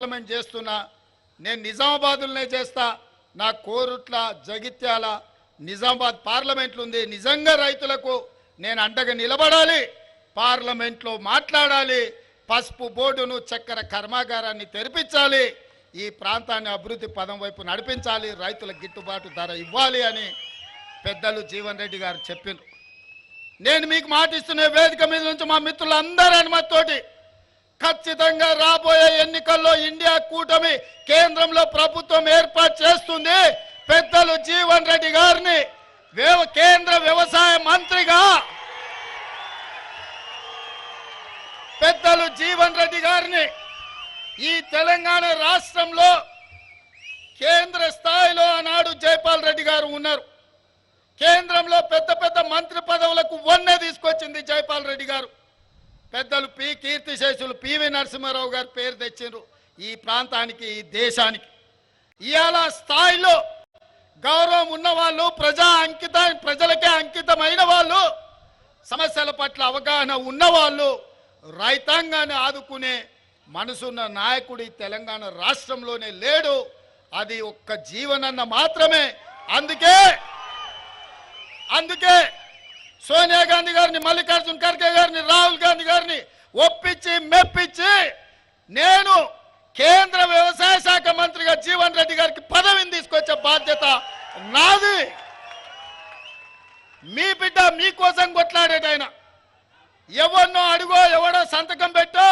Parliament చేస్తున్నా, నేను నిజామాబాద్లోనే చేస్తా. నా కోరుట్ల జగిత్యాల నిజామాబాద్ పార్లమెంట్లు ఉంది. నిజంగా రైతులకు నేను అండగా నిలబడాలి, పార్లమెంట్లో మాట్లాడాలి, పసుపు బోర్డును చక్కెర కర్మాగారాన్ని తెరిపించాలి, ఈ ప్రాంతాన్ని అభివృద్ధి పదం వైపు నడిపించాలి, రైతులకు గిట్టుబాటు ధర ఇవ్వాలి అని పెద్దలు జీవన్ రెడ్డి గారు చెప్పారు. నేను మీకు మాటిస్తున్న వేదిక మీద నుంచి మా మిత్రులందరి అనుమతితోటి ఖచ్చితంగా రాబోయే ఎన్నికల్లో ఇండియా కూటమి కేంద్రంలో ప్రభుత్వం ఏర్పాటు చేస్తుంది. పెద్దలు జీవన్ రెడ్డి గారిని కేంద్ర వ్యవసాయ మంత్రిగా పెద్దలు జీవన్ రెడ్డి గారిని ఈ తెలంగాణ రాష్ట్రంలో కేంద్ర స్థాయిలో ఆనాడు జైపాల్ రెడ్డి గారు ఉన్నారు. కేంద్రంలో పెద్ద పెద్ద మంత్రి పదవులకు వన్నె తీసుకొచ్చింది జైపాల్ రెడ్డి గారు. పెద్దలు కీర్తిశేషులు పివి నరసింహారావు గారు పేరు తెచ్చిండ్రు ఈ ప్రాంతానికి, ఈ దేశానికి. ఇవాళ స్థాయిలో గౌరవం ఉన్నవాళ్ళు, ప్రజలకే అంకితమైన వాళ్ళు, సమస్యల పట్ల అవగాహన ఉన్నవాళ్ళు, రైతాంగాన్ని ఆదుకునే మనసున్న నాయకుడి తెలంగాణ రాష్ట్రంలోనే లేడు. అది ఒక్క జీవనన్న మాత్రమే. అందుకే సోనియా గాంధీ గారిని, మల్లికార్జున్ ఖర్గే గారిని, రాహుల్ గాంధీ గారిని ఒప్పించి మెప్పించి నేను కేంద్ర వ్యవసాయ శాఖ మంత్రిగా జీవన్ రెడ్డి గారికి పదవిని తీసుకొచ్చే బాధ్యత నాది. మీ బిడ్డ మీకోసం కొట్లాడేటైన ఎవరినో అడుగో, ఎవడో సంతకం పెట్టో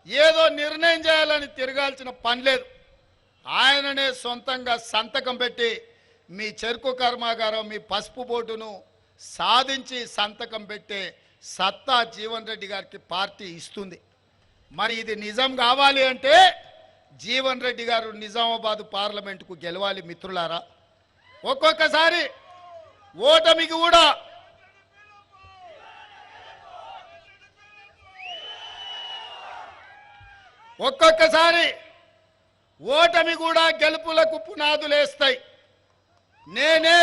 ఏదో నిర్ణయం చేయాలని తిరగాల్సిన పని లేదు. ఆయననే సొంతంగా సంతకం పెట్టి మీ చెరుకు కర్మాగారం, మీ పసుపు బోర్డును సాధించి సంతకం పెట్టే సత్తా జీవన్ రెడ్డి గారికి పార్టీ ఇస్తుంది. మరి ఇది నిజం కావాలి అంటే జీవన్ రెడ్డి గారు నిజామాబాద్ పార్లమెంటుకు గెలవాలి మిత్రులారా. ఒక్కొక్కసారి ఓటమికి కూడా గెలుపులకు పునాదులేస్తాయి. నేనే